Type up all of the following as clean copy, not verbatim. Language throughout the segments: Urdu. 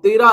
13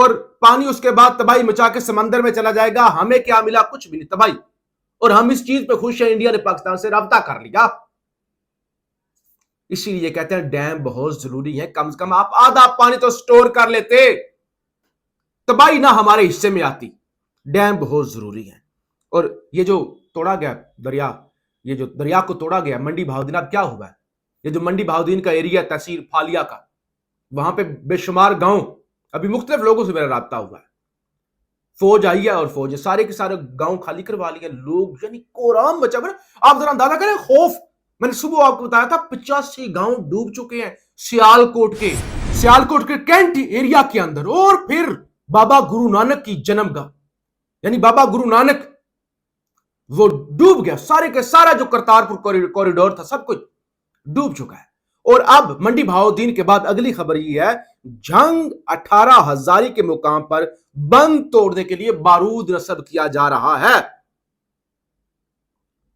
اور پانی اس کے بعد تباہی مچا کے سمندر میں چلا جائے گا. ہمیں کیا ملا؟ کچھ بھی نہیں, تباہی. اور ہم اس چیز پہ خوش ہیں انڈیا نے پاکستان سے رابطہ کر لیا. اسی لیے کہتے ہیں ڈیم بہت ضروری ہے. کم سے کم آپ آدھا پانی تو سٹور کر لیتے, تباہی نہ ہمارے حصے میں آتی. ڈیم بہت ضروری ہے. اور یہ جو توڑا گیا دریا, یہ جو دریا کو توڑا گیا منڈی بہاؤدین, اب کیا ہوا ہے؟ یہ جو منڈی بہاؤدین کا ایریا تحصیل پھالیا کا, وہاں پہ بے شمار گاؤں, ابھی مختلف لوگوں سے میرا رابطہ ہوا ہے. فوج آئی ہے اور فوج سارے کے سارے گاؤں خالی کروا لیے. لوگ یعنی کورام بچا ہوا. آپ ذرا اندازہ کریں خوف. میں نے صبح آپ کو بتایا تھا 85 گاؤں ڈوب چکے ہیں سیالکوٹ کے کینٹ ایریا کے اندر. اور پھر بابا گرو نانک کی جنم گاہ, یعنی بابا گرو نانک وہ ڈوب گیا. سارے کے سارا جو کرتارپور کوریڈور تھا سب کچھ ڈوب چکا ہے. اور اب منڈی بہاؤدین کے بعد اگلی خبر یہ ہے, جنگ 18 ہزاری کے مقام پر بند توڑنے کے لیے بارود نصب کیا جا رہا ہے.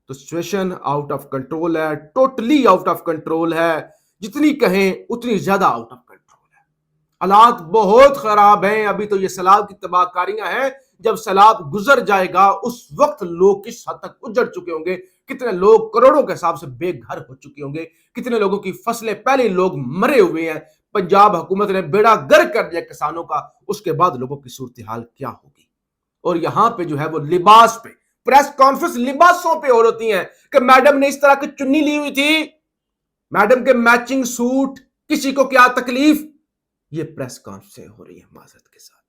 تو سچویشن آؤٹ آف کنٹرول ہے, ٹوٹلی آؤٹ آف کنٹرول ہے. جتنی کہیں اتنی زیادہ آؤٹ آف کنٹرول ہے. حالات بہت خراب ہیں. ابھی تو یہ سیلاب کی تباہ کاریاں ہیں. جب سیلاب گزر جائے گا اس وقت لوگ کس حد تک اجڑ چکے ہوں گے, کتنے لوگ کروڑوں کے حساب سے بے گھر ہو چکے ہوں گے, کتنے لوگوں کی فصلیں پہلے لوگ مرے ہوئے ہیں. پنجاب حکومت نے بیڑا گر کر دیا کسانوں کا. اس کے بعد لوگوں کی صورتحال کیا ہوگی؟ اور یہاں پہ جو ہے وہ لباس پہ پریس کانفرنس لباسوں پہ ہو رہی ہیں کہ میڈم نے اس طرح کی چنی لی ہوئی تھی, میڈم کے میچنگ سوٹ, کسی کو کیا تکلیف. یہ پریس کانفرنس ہو رہی ہے معذرت کے ساتھ.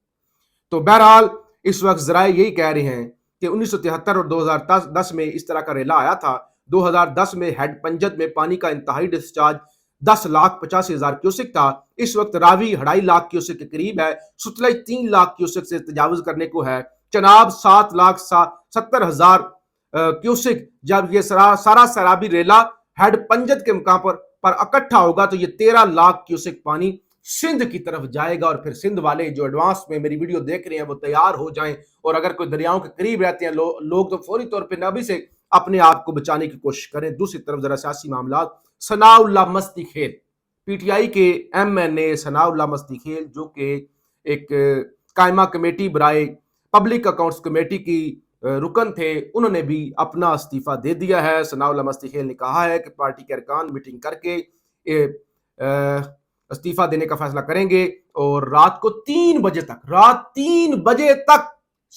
تو بہرحال اس وقت ذرائع یہی کہہ رہے ہیں کہ 1973 اور 2010 میں اس طرح کا ریلا آیا تھا. 2010 میں ہیڈ پنجت میں پانی کا انتہائی ڈسچارج 10,85,000 کیوسک تھا. اس وقت راوی 2.5 لاکھ کیوسک کے قریب ہے. ستلج 3 لاکھ کیوسک سے تجاوز کرنے کو ہے. چناب 7,70,000 کیوسک. جب یہ سارا سیلابی ریلا ہیڈ پنجت کے مقام پر اکٹھا ہوگا تو یہ 13 لاکھ کیوسک پانی سندھ کی طرف جائے گا. اور پھر سندھ والے جو ایڈوانس میں میری ویڈیو دیکھ رہے ہیں وہ تیار ہو جائیں. اور اگر کوئی دریاؤں کے قریب رہتے ہیں لوگ تو فوری طور پہ نبی سے اپنے آپ کو بچانے کی کوشش کریں. دوسری طرف ذرا سیاسی معاملات, ثناء اللہ مستی کھیل, پی ٹی آئی کے ایم این اے ثناء اللہ مستی کھیل جو کہ ایک قائمہ کمیٹی برائے پبلک اکاؤنٹس کمیٹی کی رکن تھے, انہوں نے بھی اپنا استعفیٰ دے دیا ہے. ثناء اللہ مستی کھیل نے کہا ہے کہ پارٹی کے ارکان میٹنگ کر کے استعفیٰ دینے کا فیصلہ کریں گے. اور رات 3 بجے تک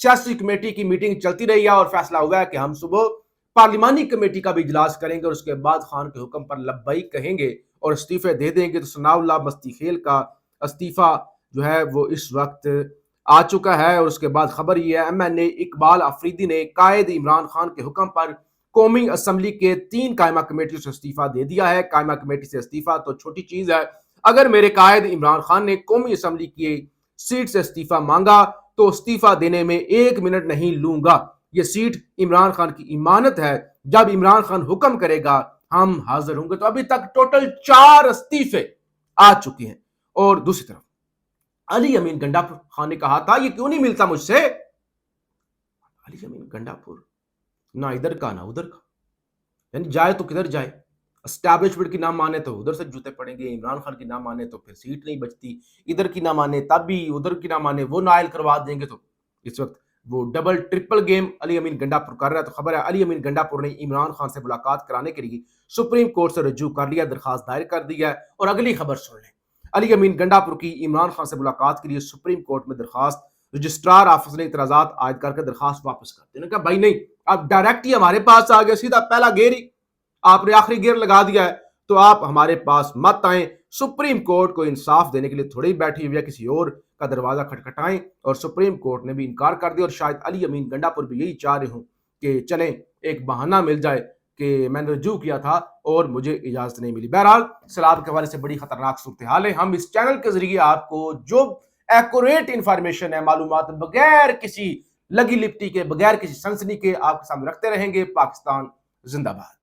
سیاسی کمیٹی کی میٹنگ چلتی رہی ہے اور فیصلہ ہوا ہے کہ ہم صبح پارلیمانی کمیٹی کا بھی اجلاس کریں گے اور اس کے بعد خان کے حکم پر لبیک کہیں گے اور استعفے دے دیں گے. تو ثناء اللہ مستی کھیل کا استعفیٰ جو ہے وہ اس وقت آ چکا ہے. اور اس کے بعد خبر یہ ہے ایم این اے اقبال افریدی نے قائد عمران خان کے حکم پر قومی اسمبلی کے 3 قائمہ کمیٹیوں سے استعفیٰ دے دیا ہے. قائمہ کمیٹی سے استعفیٰ تو چھوٹی چیز ہے, اگر میرے قائد عمران خان نے قومی اسمبلی کی سیٹ سے استعفیٰ مانگا تو استعفیٰ دینے میں 1 منٹ نہیں لوں گا. یہ سیٹ عمران خان کی امانت ہے, جب عمران خان حکم کرے گا ہم حاضر ہوں گے. تو ابھی تک ٹوٹل 4 استعفے آ چکے ہیں. اور دوسری طرف علی امین گنڈاپور خان نے کہا تھا یہ کیوں نہیں ملتا مجھ سے. علی امین گنڈاپور نہ ادھر کا نہ ادھر کا, یعنی جائے تو کدھر جائے. اسٹیبلشمنٹ کی نہ مانے تو ادھر سے جوتے پڑیں گے, عمران خان کی نہ مانے تو پھر سیٹ نہیں بچتی, ادھر کی نہ مانے تب بھی, ادھر کی نہ مانے وہ نائل کروا دیں گے. تو اس وقت وہ ڈبل ٹرپل گیم علی امین گنڈاپور کر رہا ہے. تو خبر ہے علی امین گنڈاپور نے عمران خان سے ملاقات کرانے کے لیے سپریم کورٹ سے رجوع کر لیا, درخواست دائر کر دی ہے. اور اگلی خبر سن لیں, علی امین گنڈاپور کی عمران خان سے ملاقات کے لیے سپریم کورٹ میں درخواست, رجسٹرار آفس نے اعتراضات عائد کر کے درخواست واپس کر دی. نے کہا بھائی نہیں, اب ڈائریکٹ ہی ہمارے پاس آ گیا, سیدھا پہلا گیئر ہی آپ نے آخری گیئر لگا دیا ہے, تو آپ ہمارے پاس مت آئیں. سپریم کورٹ کو انصاف دینے کے لیے تھوڑی بیٹھی ہوئی ہے, کسی اور کا دروازہ کھٹکھٹائیں. اور سپریم کورٹ نے بھی انکار کر دیا. اور شاید علی امین گنڈاپور بھی یہی چاہ رہے ہوں کہ چلیں ایک بہانہ مل جائے کہ میں نے رجوع کیا تھا اور مجھے اجازت نہیں ملی. بہرحال سیلاب کے حوالے سے بڑی خطرناک صورتحال ہے. ہم اس چینل کے ذریعے آپ کو جو ایکوریٹ انفارمیشن ہے, معلومات بغیر کسی لگی لپٹی کے, بغیر کسی سنسنی کے آپ کے سامنے رکھتے رہیں گے. پاکستان زندہ باد.